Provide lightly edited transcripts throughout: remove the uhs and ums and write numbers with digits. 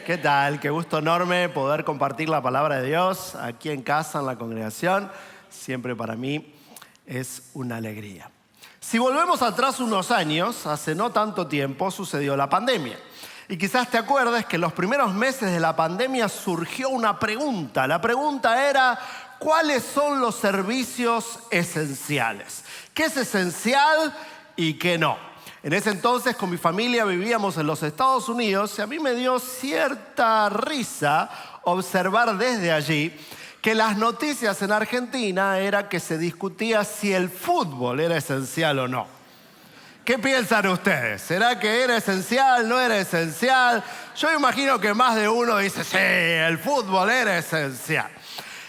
¿Qué tal? Qué gusto enorme poder compartir la palabra de Dios aquí en casa, en la congregación. Siempre para mí es una alegría. Si volvemos atrás unos años, hace no tanto tiempo sucedió la pandemia. Y quizás te acuerdes que en los primeros meses de la pandemia surgió una pregunta. La pregunta era, ¿cuáles son los servicios esenciales? ¿Qué es esencial y qué no? En ese entonces con mi familia vivíamos en los Estados Unidos y a mí me dio cierta risa observar desde allí que las noticias en Argentina era que se discutía si el fútbol era esencial o no. ¿Qué piensan ustedes? ¿Será que era esencial, no era esencial? Yo imagino que más de uno dice, sí, el fútbol era esencial.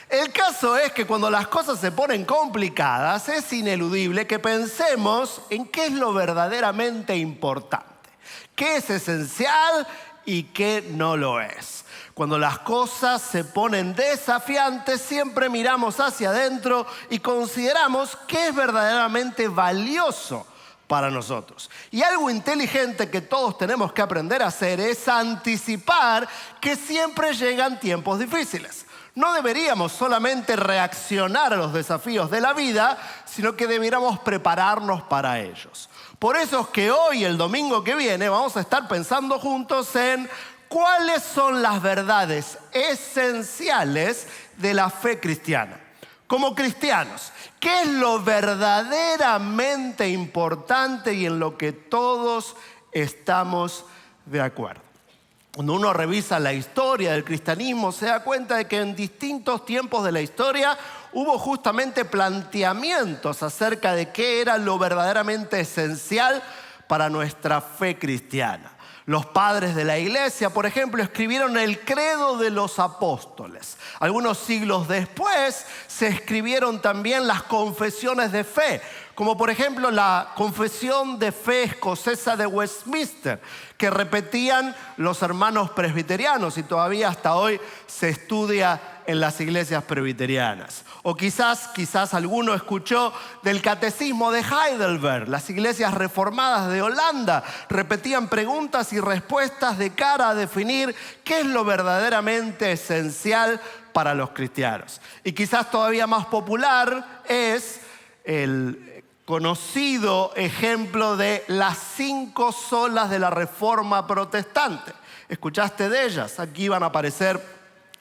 El caso es que cuando las cosas se ponen complicadas, es ineludible que pensemos en qué es lo verdaderamente importante, qué es esencial y qué no lo es. Cuando las cosas se ponen desafiantes, siempre miramos hacia adentro y consideramos qué es verdaderamente valioso para nosotros. Y algo inteligente que todos tenemos que aprender a hacer es anticipar que siempre llegan tiempos difíciles. No deberíamos solamente reaccionar a los desafíos de la vida, sino que deberíamos prepararnos para ellos. Por eso es que hoy, el domingo que viene, vamos a estar pensando juntos en cuáles son las verdades esenciales de la fe cristiana. Como cristianos, ¿qué es lo verdaderamente importante y en lo que todos estamos de acuerdo? Cuando uno revisa la historia del cristianismo, se da cuenta de que en distintos tiempos de la historia hubo justamente planteamientos acerca de qué era lo verdaderamente esencial para nuestra fe cristiana. Los padres de la iglesia, por ejemplo, escribieron el credo de los apóstoles. Algunos siglos después se escribieron también las confesiones de fe, como por ejemplo la confesión de fe escocesa de Westminster, que repetían los hermanos presbiterianos y todavía hasta hoy se estudia en las iglesias presbiterianas. O quizás alguno escuchó del catecismo de Heidelberg. Las iglesias reformadas de Holanda repetían preguntas y respuestas de cara a definir qué es lo verdaderamente esencial para los cristianos. Y quizás todavía más popular es el conocido ejemplo de las 5 solas de la Reforma Protestante. ¿Escuchaste de ellas? Aquí van a aparecer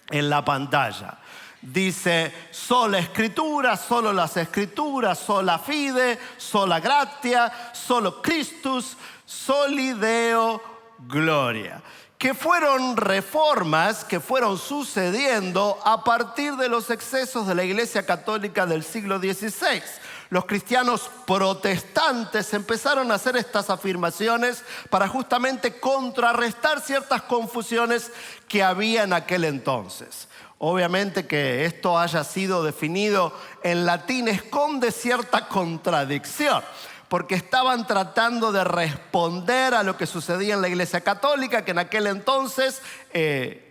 en la pantalla. Dice, sola escritura, solo las escrituras, sola fide, sola gratia, solo Christus, soli Deo gloria. Que fueron reformas que fueron sucediendo a partir de los excesos de la Iglesia Católica del siglo XVI. Los cristianos protestantes empezaron a hacer estas afirmaciones para justamente contrarrestar ciertas confusiones que había en aquel entonces. Obviamente que esto haya sido definido en latín esconde cierta contradicción, porque estaban tratando de responder a lo que sucedía en la Iglesia Católica, que en aquel entonces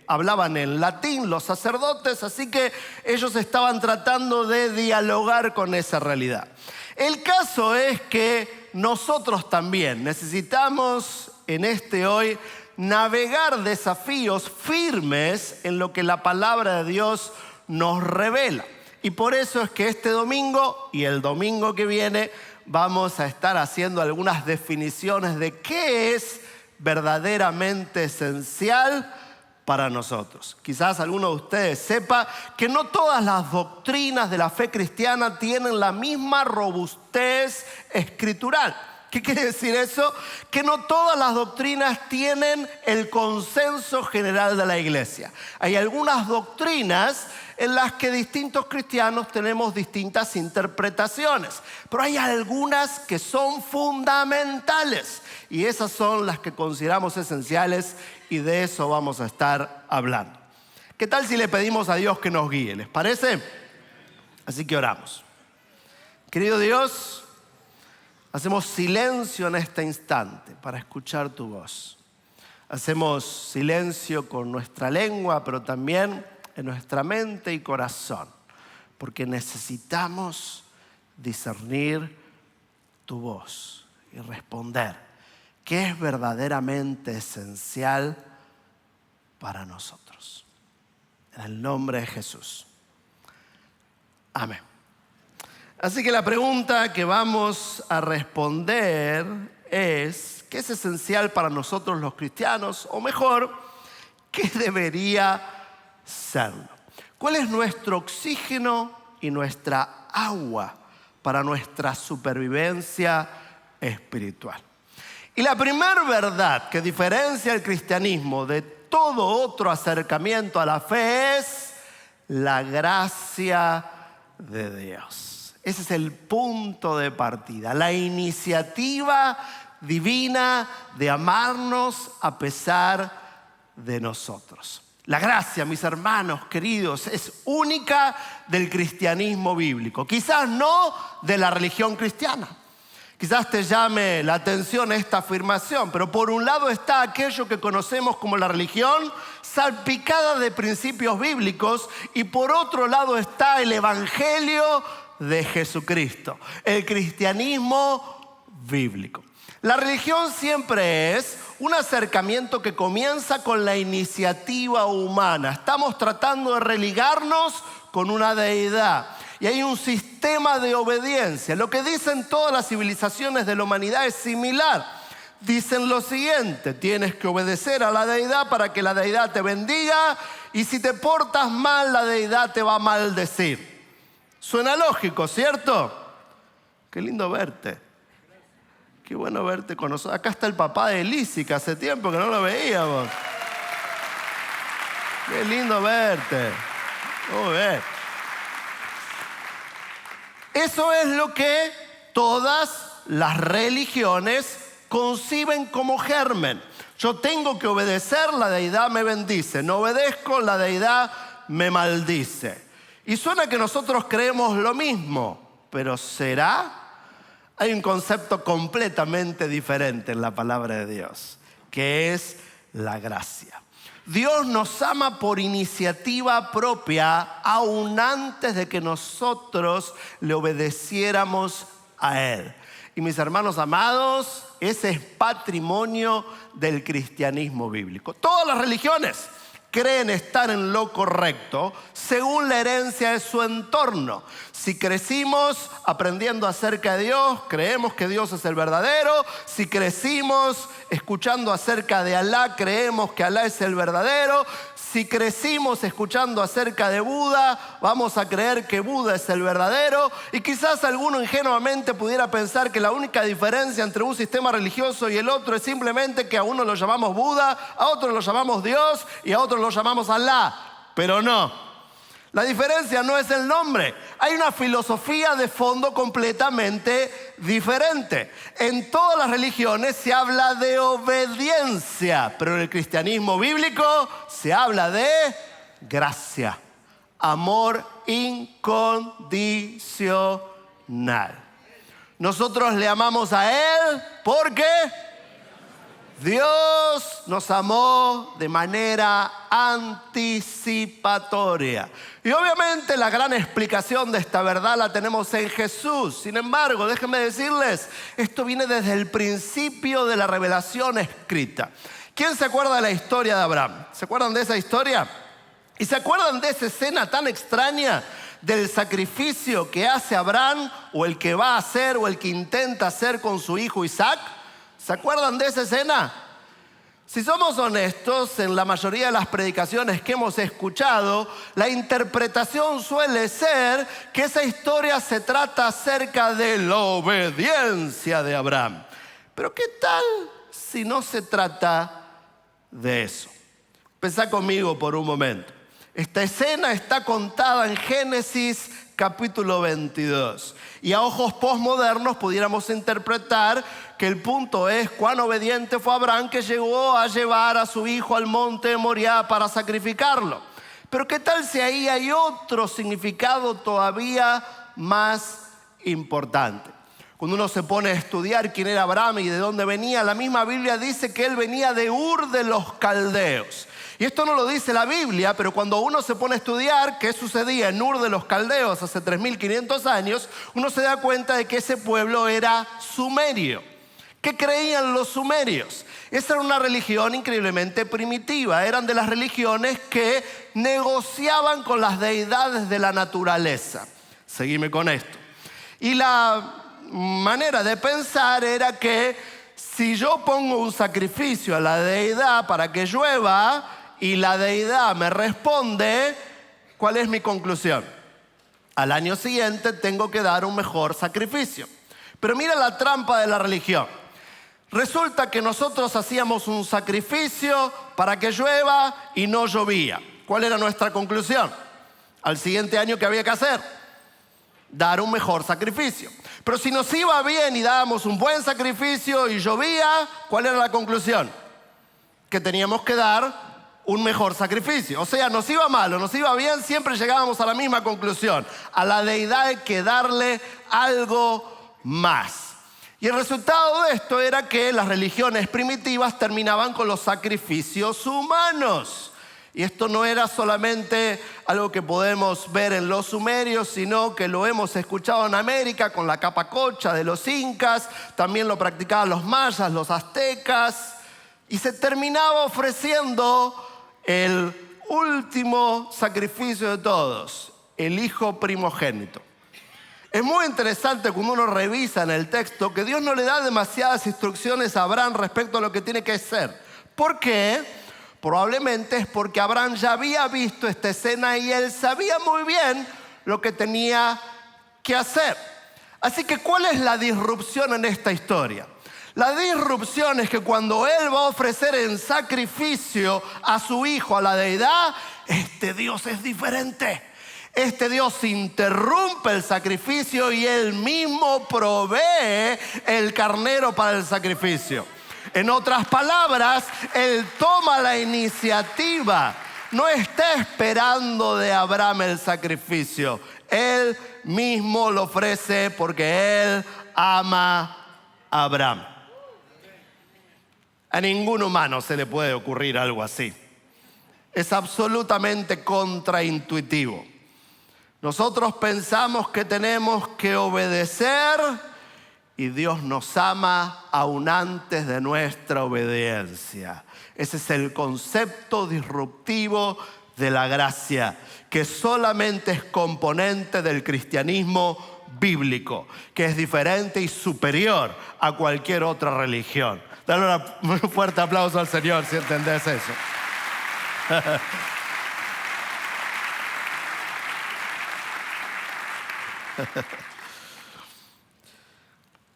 hablaban en latín los sacerdotes, así que ellos estaban tratando de dialogar con esa realidad. El caso es que nosotros también necesitamos en hoy navegar desafíos firmes en lo que la palabra de Dios nos revela. Y por eso es que este domingo y el domingo que viene vamos a estar haciendo algunas definiciones de qué es verdaderamente esencial para nosotros. Quizás alguno de ustedes sepa que no todas las doctrinas de la fe cristiana tienen la misma robustez escritural. ¿Qué quiere decir eso? Que no todas las doctrinas tienen el consenso general de la iglesia. Hay algunas doctrinas en las que distintos cristianos tenemos distintas interpretaciones, pero hay algunas que son fundamentales y esas son las que consideramos esenciales y de eso vamos a estar hablando. ¿Qué tal si le pedimos a Dios que nos guíe? ¿Les parece? Así que oramos. Querido Dios, hacemos silencio en este instante para escuchar tu voz. Hacemos silencio con nuestra lengua, pero también en nuestra mente y corazón, porque necesitamos discernir tu voz y responder qué es verdaderamente esencial para nosotros. En el nombre de Jesús. Amén. Así que la pregunta que vamos a responder es, ¿qué es esencial para nosotros los cristianos? O mejor, ¿qué debería serlo? ¿Cuál es nuestro oxígeno y nuestra agua para nuestra supervivencia espiritual? Y la primera verdad que diferencia el cristianismo de todo otro acercamiento a la fe es la gracia de Dios. Ese es el punto de partida, la iniciativa divina de amarnos a pesar de nosotros. La gracia, mis hermanos queridos, es única del cristianismo bíblico. Quizás no de la religión cristiana. Quizás te llame la atención esta afirmación, pero por un lado está aquello que conocemos como la religión salpicada de principios bíblicos y por otro lado está el evangelio de Jesucristo, el cristianismo bíblico. La religión siempre es un acercamiento que comienza con la iniciativa humana. Estamos tratando de religarnos con una deidad. Y hay un sistema de obediencia. Lo que dicen todas las civilizaciones de la humanidad es similar. Dicen lo siguiente: tienes que obedecer a la deidad para que la deidad te bendiga, y si te portas mal, la deidad te va a maldecir. Suena lógico, ¿cierto? Qué lindo verte. Qué bueno verte con nosotros. Acá está el papá de Lizzy, que hace tiempo que no lo veíamos. Qué lindo verte. Muy bien. Eso es lo que todas las religiones conciben como germen. Yo tengo que obedecer, la deidad me bendice. No obedezco, la deidad me maldice. Y suena que nosotros creemos lo mismo, pero ¿será? Hay un concepto completamente diferente en la palabra de Dios, que es la gracia. Dios nos ama por iniciativa propia, aún antes de que nosotros le obedeciéramos a Él. Y mis hermanos amados, ese es patrimonio del cristianismo bíblico. Todas las religiones creen estar en lo correcto según la herencia de su entorno. Si crecimos aprendiendo acerca de Dios, creemos que Dios es el verdadero. Si crecimos escuchando acerca de Alá, creemos que Alá es el verdadero. Si crecimos escuchando acerca de Buda, vamos a creer que Buda es el verdadero. Y quizás alguno ingenuamente pudiera pensar que la única diferencia entre un sistema religioso y el otro es simplemente que a uno lo llamamos Buda, a otro lo llamamos Dios y a otro lo llamamos Alá. Pero no. La diferencia no es el nombre. Hay una filosofía de fondo completamente diferente. En todas las religiones se habla de obediencia, pero en el cristianismo bíblico se habla de gracia, amor incondicional. Nosotros le amamos a Él porque Dios nos amó de manera anticipatoria. Y obviamente la gran explicación de esta verdad la tenemos en Jesús. Sin embargo, déjenme decirles, esto viene desde el principio de la revelación escrita. ¿Quién se acuerda de la historia de Abraham? ¿Se acuerdan de esa historia? ¿Y se acuerdan de esa escena tan extraña del sacrificio que hace Abraham, o el que va a hacer, o el que intenta hacer con su hijo Isaac? ¿Se acuerdan de esa escena? Si somos honestos, en la mayoría de las predicaciones que hemos escuchado, la interpretación suele ser que esa historia se trata acerca de la obediencia de Abraham. Pero ¿qué tal si no se trata de eso? Pensá conmigo por un momento. Esta escena está contada en Génesis capítulo 22. Y a ojos postmodernos pudiéramos interpretar que el punto es cuán obediente fue Abraham, que llegó a llevar a su hijo al monte de Moriah para sacrificarlo. Pero ¿qué tal si ahí hay otro significado todavía más importante? Cuando uno se pone a estudiar quién era Abraham y de dónde venía, la misma Biblia dice que él venía de Ur de los Caldeos. Y esto no lo dice la Biblia, pero cuando uno se pone a estudiar qué sucedía en Ur de los Caldeos hace 3.500 años, uno se da cuenta de que ese pueblo era sumerio. ¿Qué ¿Qué creían los sumerios? Esa era una religión increíblemente primitiva. Eran de las religiones que negociaban con las deidades de la naturaleza. Seguime con esto. Y la manera de pensar era que si yo pongo un sacrificio a la deidad para que llueva y la deidad me responde, ¿cuál es mi conclusión? Al año siguiente tengo que dar un mejor sacrificio. Pero mira la trampa de la religión. Resulta que nosotros hacíamos un sacrificio para que llueva y no llovía. ¿Cuál era nuestra conclusión? Al siguiente año, ¿qué había que hacer? Dar un mejor sacrificio. Pero si nos iba bien y dábamos un buen sacrificio y llovía, ¿cuál era la conclusión? Que teníamos que dar un mejor sacrificio. O sea, nos iba mal o nos iba bien, siempre llegábamos a la misma conclusión. A la deidad hay que darle algo más. Y el resultado de esto era que las religiones primitivas terminaban con los sacrificios humanos. Y esto no era solamente algo que podemos ver en los sumerios, sino que lo hemos escuchado en América con la capacocha de los incas, también lo practicaban los mayas, los aztecas, y se terminaba ofreciendo el último sacrificio de todos, el hijo primogénito. Es muy interesante cuando uno revisa en el texto que Dios no le da demasiadas instrucciones a Abraham respecto a lo que tiene que hacer. ¿Por qué? Probablemente es porque Abraham ya había visto esta escena y él sabía muy bien lo que tenía que hacer. Así que, ¿cuál es la disrupción en esta historia? La disrupción es que cuando él va a ofrecer en sacrificio a su hijo, a la deidad, este Dios es diferente. Este Dios interrumpe el sacrificio y Él mismo provee el carnero para el sacrificio. En otras palabras, Él toma la iniciativa. No está esperando de Abraham el sacrificio. Él mismo lo ofrece porque Él ama a Abraham. A ningún humano se le puede ocurrir algo así. Es absolutamente contraintuitivo. Nosotros pensamos que tenemos que obedecer y Dios nos ama aún antes de nuestra obediencia. Ese es el concepto disruptivo de la gracia, que solamente es componente del cristianismo bíblico, que es diferente y superior a cualquier otra religión. Dale un fuerte aplauso al Señor si entendés eso.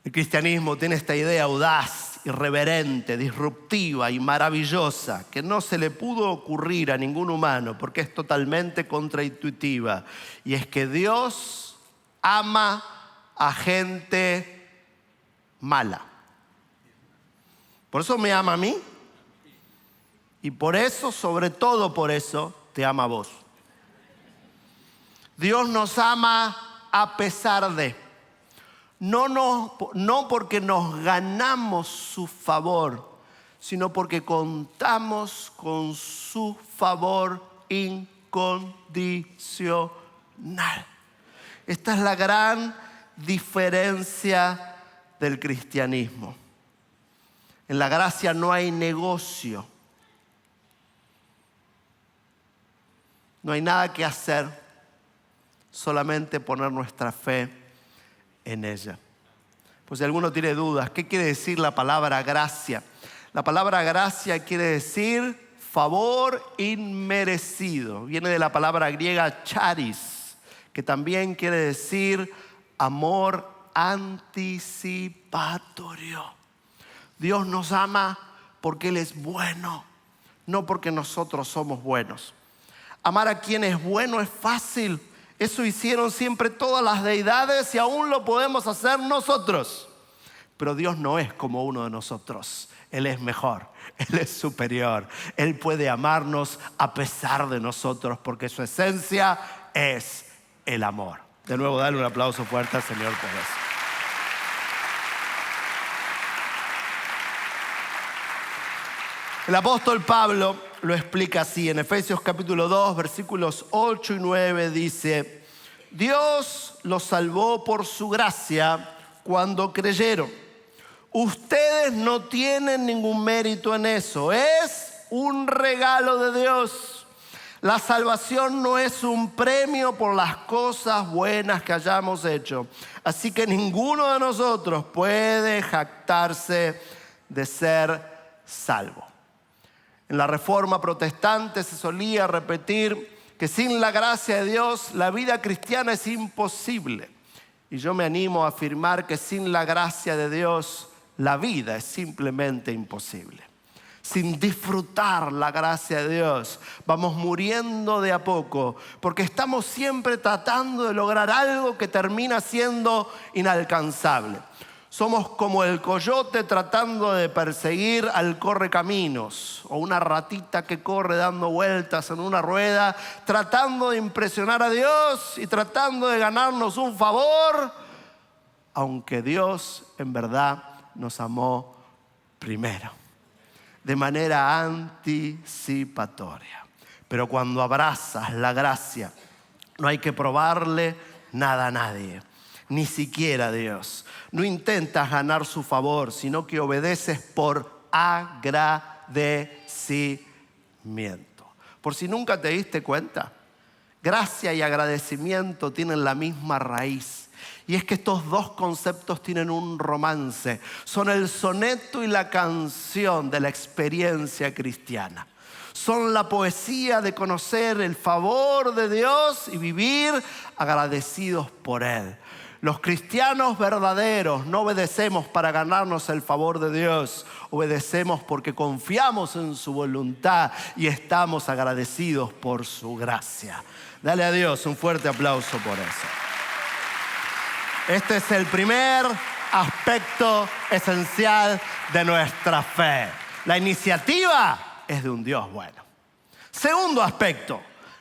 El cristianismo tiene esta idea audaz, irreverente, disruptiva y maravillosa que no se le pudo ocurrir a ningún humano porque es totalmente contraintuitiva. Y es que Dios ama a gente mala. Por eso me ama a mí y por eso, sobre todo por eso, te ama a vos. Dios nos ama a pesar de, no porque nos ganamos su favor, sino porque contamos con su favor incondicional. Esta es la gran diferencia del cristianismo. En la gracia no hay negocio. No hay nada que hacer. Solamente poner nuestra fe en ella. Pues si alguno tiene dudas, ¿qué quiere decir la palabra gracia? La palabra gracia quiere decir favor inmerecido. Viene de la palabra griega charis, que también quiere decir amor anticipatorio. Dios nos ama porque Él es bueno, no porque nosotros somos buenos. Amar a quien es bueno es fácil. Eso hicieron siempre todas las deidades y aún lo podemos hacer nosotros. Pero Dios no es como uno de nosotros. Él es mejor, Él es superior. Él puede amarnos a pesar de nosotros porque su esencia es el amor. De nuevo, dale un aplauso fuerte al Señor por eso. El apóstol Pablo lo explica así. En Efesios capítulo 2, versículos 8 y 9 dice: Dios los salvó por su gracia cuando creyeron. Ustedes no tienen ningún mérito en eso. Es un regalo de Dios. La salvación no es un premio por las cosas buenas que hayamos hecho. Así que ninguno de nosotros puede jactarse de ser salvo. En la Reforma Protestante se solía repetir que sin la gracia de Dios la vida cristiana es imposible. Y yo me animo a afirmar que sin la gracia de Dios la vida es simplemente imposible. Sin disfrutar la gracia de Dios, vamos muriendo de a poco, porque estamos siempre tratando de lograr algo que termina siendo inalcanzable. Somos como el coyote tratando de perseguir al correcaminos, o una ratita que corre dando vueltas en una rueda, tratando de impresionar a Dios y tratando de ganarnos un favor, aunque Dios en verdad nos amó primero, de manera anticipatoria. Pero cuando abrazas la gracia, no hay que probarle nada a nadie, ni siquiera a Dios. No intentas ganar su favor, sino que obedeces por agradecimiento. Por si nunca te diste cuenta, gracia y agradecimiento tienen la misma raíz. Y es que estos dos conceptos tienen un romance. Son el soneto y la canción de la experiencia cristiana. Son la poesía de conocer el favor de Dios y vivir agradecidos por Él. Los cristianos verdaderos no obedecemos para ganarnos el favor de Dios. Obedecemos porque confiamos en su voluntad y estamos agradecidos por su gracia. Dale a Dios un fuerte aplauso por eso. Este es el primer aspecto esencial de nuestra fe. La iniciativa es de un Dios bueno. Segundo aspecto,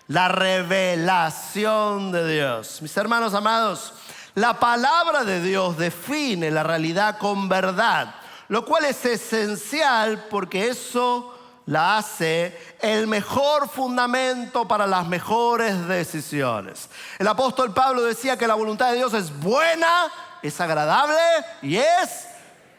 la revelación de Dios. Mis hermanos amados, la palabra de Dios define la realidad con verdad, lo cual es esencial porque eso la hace el mejor fundamento para las mejores decisiones. El apóstol Pablo decía que la voluntad de Dios es buena, es agradable y es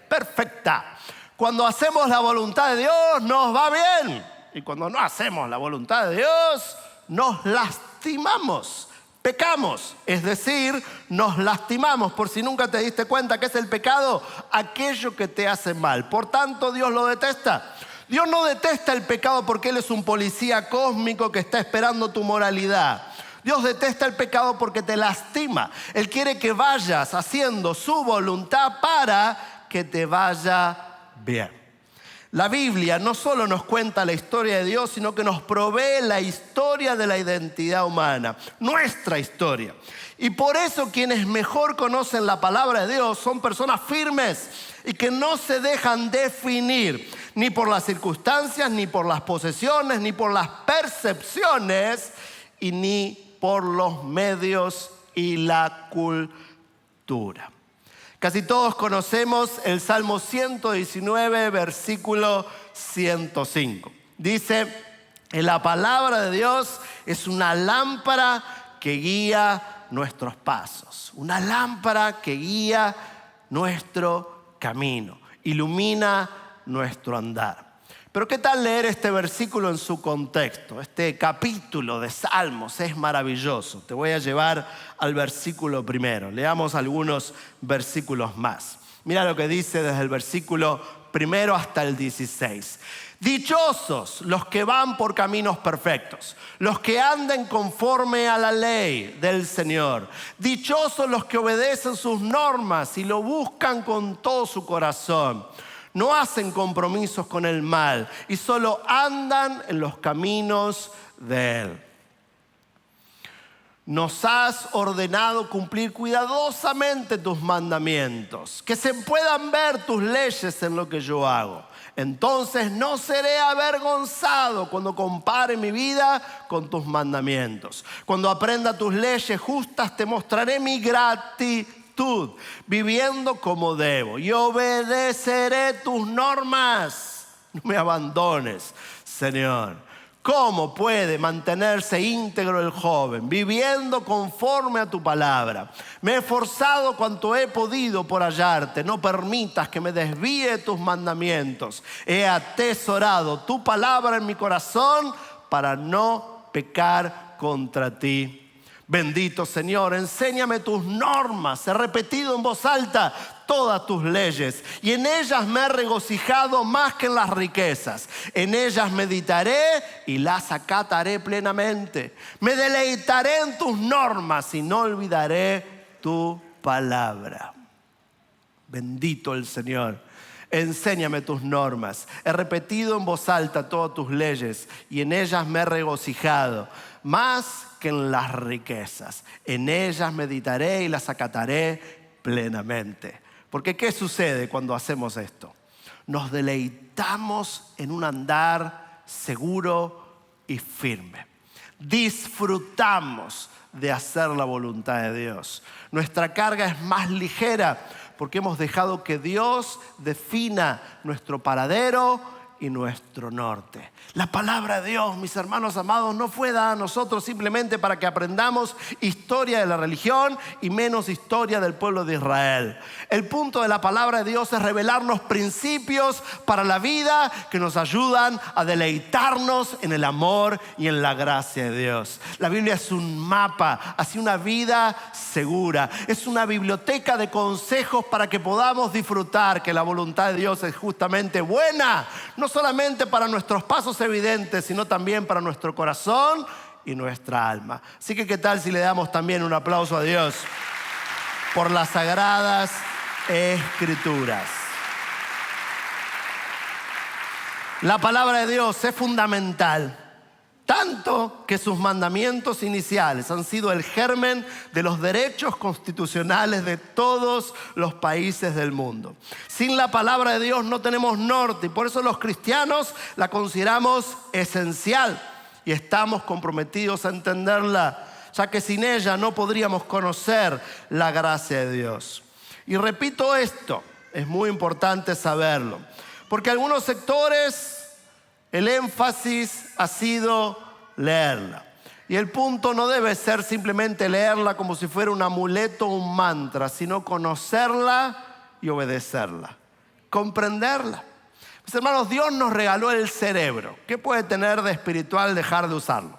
perfecta. Cuando hacemos la voluntad de Dios nos va bien, y cuando no hacemos la voluntad de Dios nos lastimamos. Pecamos, es decir, nos lastimamos. Por si nunca te diste cuenta, ¿qué es el pecado? Aquello que te hace mal. Por tanto, Dios lo detesta. Dios no detesta el pecado porque Él es un policía cósmico que está esperando tu moralidad. Dios detesta el pecado porque te lastima. Él quiere que vayas haciendo su voluntad para que te vaya bien. La Biblia no solo nos cuenta la historia de Dios, sino que nos provee la historia de la identidad humana, nuestra historia. Y por eso quienes mejor conocen la palabra de Dios son personas firmes y que no se dejan definir ni por las circunstancias, ni por las posesiones, ni por las percepciones, y ni por los medios y la cultura. Casi todos conocemos el Salmo 119, versículo 105. Dice, la palabra de Dios es una lámpara que guía nuestros pasos. Una lámpara que guía nuestro camino, ilumina nuestro andar. Pero ¿qué tal leer este versículo en su contexto? Este capítulo de Salmos es maravilloso. Te voy a llevar al versículo primero. Leamos algunos versículos más. Mira lo que dice desde el versículo primero hasta el 16. Dichosos los que van por caminos perfectos, los que anden conforme a la ley del Señor. Dichosos los que obedecen sus normas y lo buscan con todo su corazón. No hacen compromisos con el mal y solo andan en los caminos de Él. Nos has ordenado cumplir cuidadosamente tus mandamientos, que se puedan ver tus leyes en lo que yo hago. Entonces no seré avergonzado cuando compare mi vida con tus mandamientos. Cuando aprenda tus leyes justas te mostraré mi gratitud, viviendo como debo, y obedeceré tus normas. No me abandones, Señor, ¿Cómo puede mantenerse íntegro el joven? Viviendo conforme a tu palabra. Me he esforzado cuanto he podido por hallarte. No permitas que me desvíe de tus mandamientos. He atesorado tu palabra en mi corazón para no pecar contra ti. Bendito Señor, enséñame tus normas. He repetido en voz alta todas tus leyes y en ellas me he regocijado más que en las riquezas. En ellas meditaré y las acataré plenamente. Me deleitaré en tus normas y no olvidaré tu palabra. Bendito el Señor. Enséñame tus normas. He repetido en voz alta todas tus leyes y en ellas me he regocijado más que en las riquezas. En ellas meditaré y las acataré plenamente. Porque ¿qué sucede cuando hacemos esto? Nos deleitamos en un andar seguro y firme. Disfrutamos de hacer la voluntad de Dios. Nuestra carga es más ligera porque hemos dejado que Dios defina nuestro paradero y nuestro norte. La palabra de Dios, mis hermanos amados, no fue dada a nosotros simplemente para que aprendamos historia de la religión y menos historia del pueblo de Israel. El punto de la palabra de Dios es revelarnos principios para la vida que nos ayudan a deleitarnos en el amor y en la gracia de Dios. La Biblia es un mapa hacia una vida segura. Es una biblioteca de consejos para que podamos disfrutar que la voluntad de Dios es justamente buena, no solamente para nuestros pasos evidentes, sino también para nuestro corazón y nuestra alma. Así que ¿qué tal si le damos también un aplauso a Dios por las sagradas Escrituras? La palabra de Dios es fundamental, tanto que sus mandamientos iniciales han sido el germen de los derechos constitucionales de todos los países del mundo. Sin la palabra de Dios no tenemos norte y por eso los cristianos la consideramos esencial y estamos comprometidos a entenderla, ya que sin ella no podríamos conocer la gracia de Dios. Y repito esto, es muy importante saberlo, porque algunos sectores el énfasis ha sido leerla. Y el punto no debe ser simplemente leerla como si fuera un amuleto o un mantra, sino conocerla y obedecerla, comprenderla. Mis hermanos, Dios nos regaló el cerebro. ¿Qué puede tener de espiritual dejar de usarlo?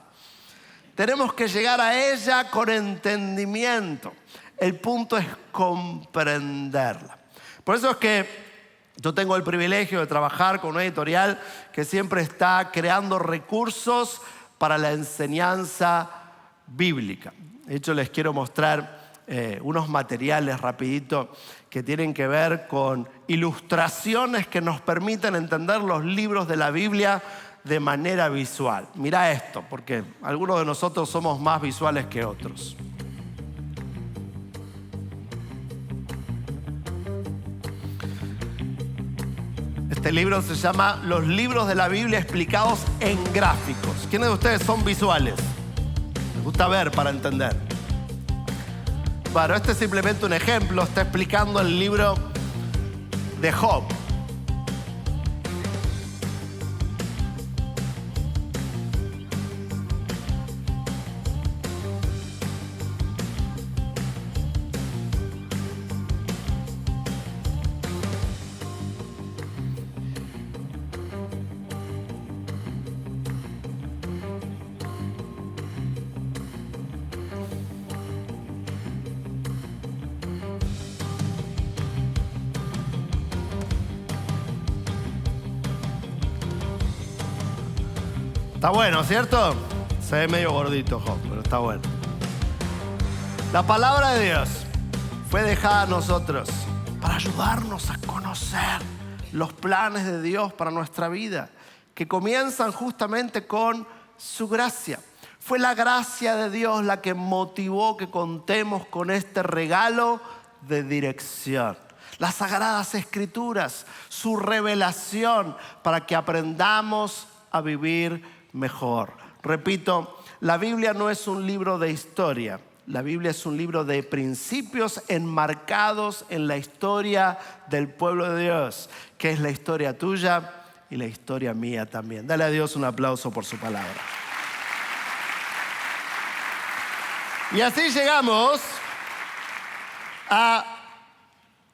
Tenemos que llegar a ella con entendimiento. El punto es comprenderla. Por eso es que yo tengo el privilegio de trabajar con una editorial que siempre está creando recursos para la enseñanza bíblica. De hecho, les quiero mostrar unos materiales rapidito que tienen que ver con ilustraciones que nos permiten entender los libros de la Biblia de manera visual. Mira esto, porque algunos de nosotros somos más visuales que otros. Este libro se llama Los libros de la Biblia explicados en gráficos. ¿Quiénes de ustedes son visuales? Les gusta ver para entender. Bueno, este es simplemente un ejemplo. Está explicando el libro de Job. Está bueno, ¿cierto? Se ve medio gordito Job, pero está bueno. La palabra de Dios fue dejada a nosotros para ayudarnos a conocer los planes de Dios para nuestra vida, que comienzan justamente con su gracia. Fue la gracia de Dios la que motivó que contemos con este regalo de dirección. Las Sagradas Escrituras, su revelación para que aprendamos a vivir mejor. Repito, la Biblia no es un libro de historia. La Biblia es un libro de principios enmarcados en la historia del pueblo de Dios, que es la historia tuya y la historia mía también. Dale a Dios un aplauso por su palabra. Y así llegamos a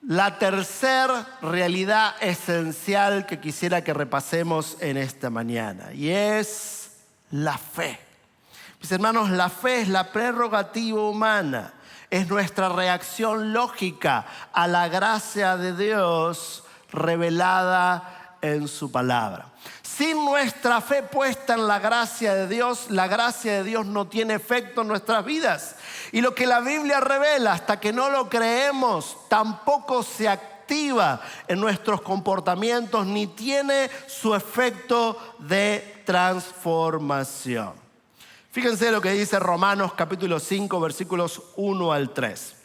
la tercera realidad esencial que quisiera que repasemos en esta mañana, y es la fe. Mis hermanos, la fe es la prerrogativa humana, es nuestra reacción lógica a la gracia de Dios revelada en su palabra. Sin nuestra fe puesta en la gracia de Dios no tiene efecto en nuestras vidas. Y lo que la Biblia revela, hasta que no lo creemos, tampoco se activa en nuestros comportamientos ni tiene su efecto de transformación. Fíjense lo que dice Romanos capítulo 5, versículos 1 al 3.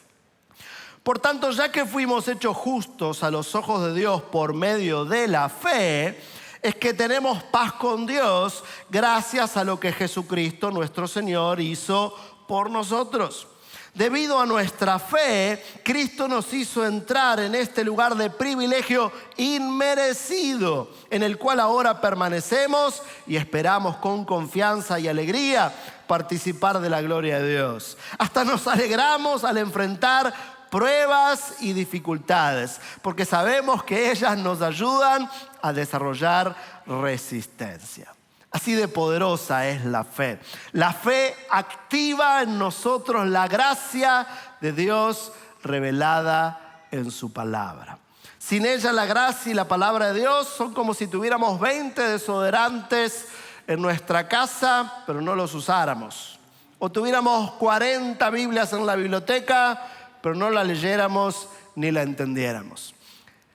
Por tanto, ya que fuimos hechos justos a los ojos de Dios por medio de la fe, es que tenemos paz con Dios gracias a lo que Jesucristo nuestro Señor hizo por nosotros. Debido a nuestra fe, Cristo nos hizo entrar en este lugar de privilegio inmerecido, en el cual ahora permanecemos y esperamos con confianza y alegría participar de la gloria de Dios. Hasta nos alegramos al enfrentar pruebas y dificultades, porque sabemos que ellas nos ayudan a desarrollar resistencia. Así de poderosa es la fe. La fe activa en nosotros la gracia de Dios revelada en su palabra. Sin ella, la gracia y la palabra de Dios son como si tuviéramos 20 desodorantes en nuestra casa, pero no los usáramos. O tuviéramos 40 Biblias en la biblioteca, pero no la leyéramos ni la entendiéramos.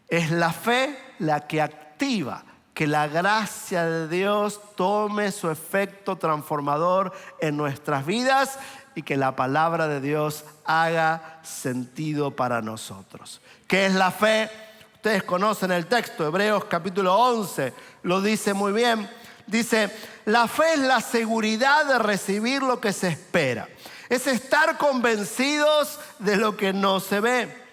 Es la fe la que activa que la gracia de Dios tome su efecto transformador en nuestras vidas y que la palabra de Dios haga sentido para nosotros. ¿Qué es la fe? Ustedes conocen el texto, Hebreos capítulo 11, lo dice muy bien. Dice, la fe es la seguridad de recibir lo que se espera. Es estar convencidos de lo que no se ve.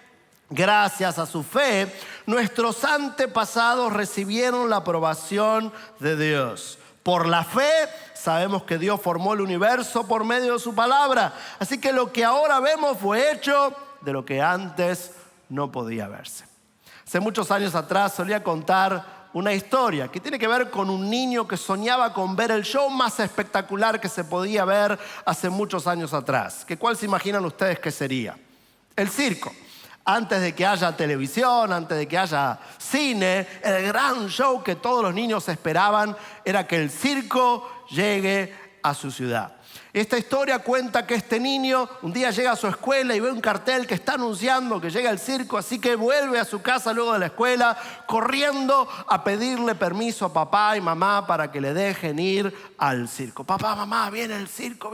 Gracias a su fe, nuestros antepasados recibieron la aprobación de Dios. Por la fe, sabemos que Dios formó el universo por medio de su palabra. Así que lo que ahora vemos fue hecho de lo que antes no podía verse. Hace muchos años atrás solía contar una historia que tiene que ver con un niño que soñaba con ver el show más espectacular que se podía ver hace muchos años atrás. ¿Cuál se imaginan ustedes que sería? El circo. Antes de que haya televisión, antes de que haya cine, el gran show que todos los niños esperaban era que el circo llegue a su ciudad. Esta historia cuenta que este niño un día llega a su escuela y ve un cartel que está anunciando que llega el circo, así que vuelve a su casa luego de la escuela corriendo a pedirle permiso a papá y mamá para que le dejen ir al circo. Papá, mamá, viene el circo,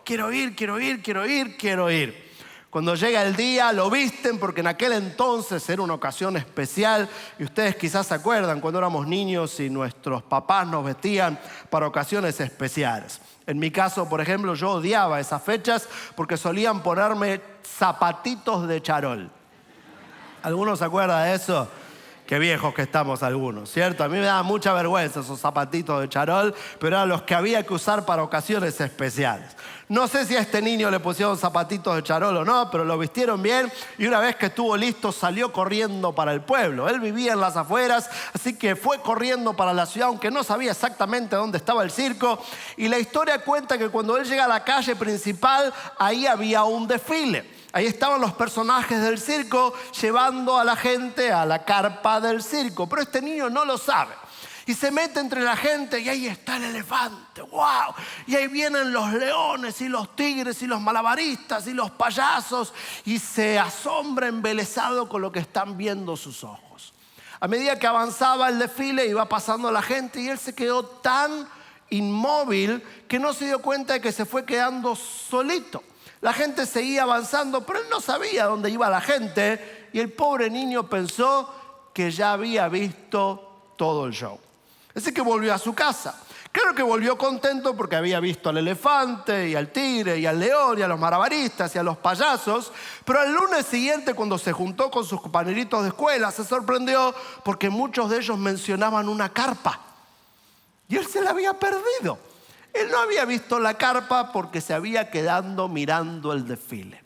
quiero ir. Cuando llega el día lo visten porque en aquel entonces era una ocasión especial y ustedes quizás se acuerdan cuando éramos niños y nuestros papás nos vestían para ocasiones especiales. En mi caso, por ejemplo, yo odiaba esas fechas porque solían ponerme zapatitos de charol. ¿Algunos se acuerdan de eso? Qué viejos que estamos algunos, ¿cierto? A mí me daba mucha vergüenza esos zapatitos de charol, pero eran los que había que usar para ocasiones especiales. No sé si a este niño le pusieron zapatitos de charol o no, pero lo vistieron bien y una vez que estuvo listo salió corriendo para el pueblo. Él vivía en las afueras, así que fue corriendo para la ciudad, aunque no sabía exactamente dónde estaba el circo. Y la historia cuenta que cuando él llega a la calle principal, ahí había un desfile. Ahí estaban los personajes del circo llevando a la gente a la carpa del circo. Pero este niño no lo sabe. Y se mete entre la gente y ahí está el elefante. ¡Wow! Y ahí vienen los leones y los tigres y los malabaristas y los payasos. Y se asombra embelesado con lo que están viendo sus ojos. A medida que avanzaba el desfile iba pasando la gente y él se quedó tan inmóvil que no se dio cuenta de que se fue quedando solito. La gente seguía avanzando, pero él no sabía dónde iba la gente y el pobre niño pensó que ya había visto todo el show. Así que volvió a su casa. Claro que volvió contento porque había visto al elefante y al tigre y al león y a los malabaristas y a los payasos, pero al lunes siguiente, cuando se juntó con sus compañeritos de escuela, se sorprendió porque muchos de ellos mencionaban una carpa y él se la había perdido. Él no había visto la carpa porque se había quedado mirando el desfile.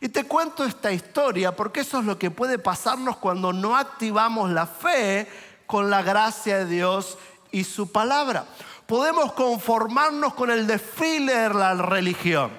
Y te cuento esta historia porque eso es lo que puede pasarnos cuando no activamos la fe con la gracia de Dios y su palabra. Podemos conformarnos con el desfile de la religión.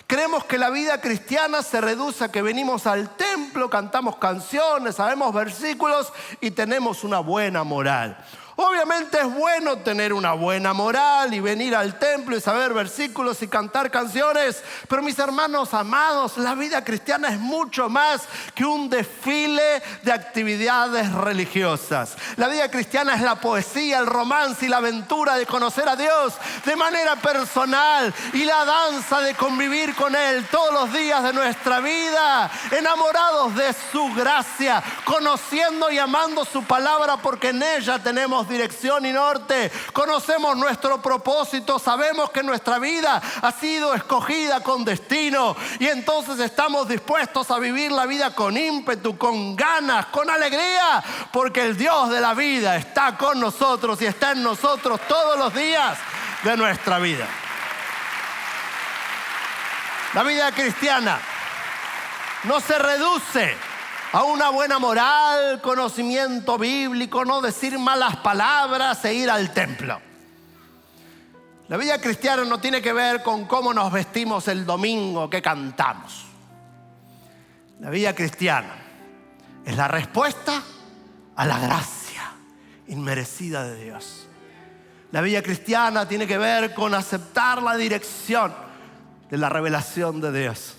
Creemos que la vida cristiana se reduce a que venimos al templo, cantamos canciones, sabemos versículos y tenemos una buena moral. Obviamente es bueno tener una buena moral y venir al templo y saber versículos y cantar canciones, pero mis hermanos amados, la vida cristiana es mucho más que un desfile de actividades religiosas. La vida cristiana es la poesía, el romance y la aventura de conocer a Dios de manera personal y la danza de convivir con Él todos los días de nuestra vida, enamorados de su gracia, conociendo y amando su palabra porque en ella tenemos dirección y norte, conocemos nuestro propósito, sabemos que nuestra vida ha sido escogida con destino y entonces estamos dispuestos a vivir la vida con ímpetu, con ganas, con alegría, porque el Dios de la vida está con nosotros y está en nosotros todos los días de nuestra vida. La vida cristiana no se reduce a una buena moral, conocimiento bíblico, no decir malas palabras e ir al templo. La vida cristiana no tiene que ver con cómo nos vestimos el domingo, qué cantamos. La vida cristiana es la respuesta a la gracia inmerecida de Dios. La vida cristiana tiene que ver con aceptar la dirección de la revelación de Dios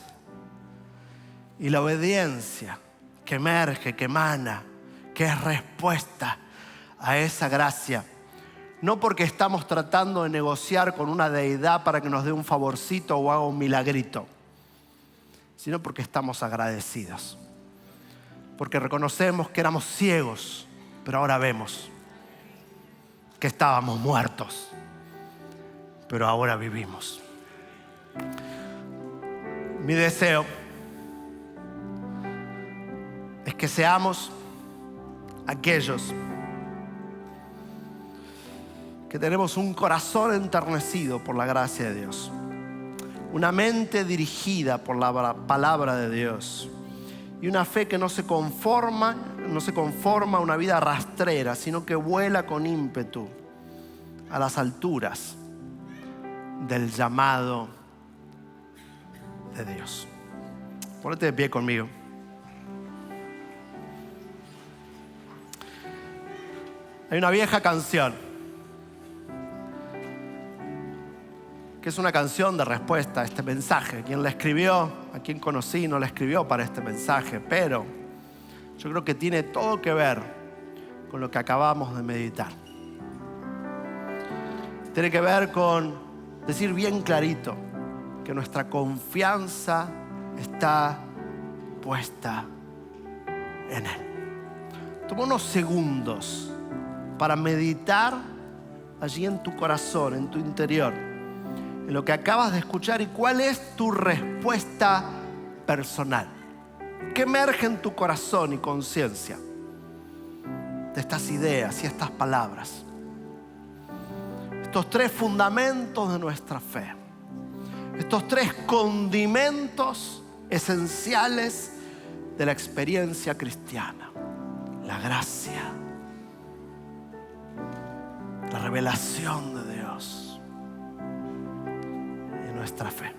y la obediencia que emerge, que emana, que es respuesta a esa gracia. No porque estamos tratando de negociar con una deidad para que nos dé un favorcito o haga un milagrito, sino porque estamos agradecidos. Porque reconocemos que éramos ciegos, pero ahora vemos. Que estábamos muertos, pero ahora vivimos. Mi deseo es que seamos aquellos que tenemos un corazón enternecido por la gracia de Dios, una mente dirigida por la palabra de Dios y una fe que no se conforma a una vida rastrera, sino que vuela con ímpetu a las alturas del llamado de Dios. Ponete de pie conmigo. Hay una vieja canción que es una canción de respuesta a este mensaje. Quien la escribió, a quien conocí, no la escribió para este mensaje, pero yo creo que tiene todo que ver con lo que acabamos de meditar. Tiene que ver con decir bien clarito que nuestra confianza está puesta en Él. Toma unos segundos para meditar allí en tu corazón, en tu interior, en lo que acabas de escuchar y cuál es tu respuesta personal. ¿Qué emerge en tu corazón y conciencia de estas ideas y estas palabras? Estos tres fundamentos de nuestra fe. Estos tres condimentos esenciales de la experiencia cristiana. La gracia, la revelación de Dios y nuestra fe.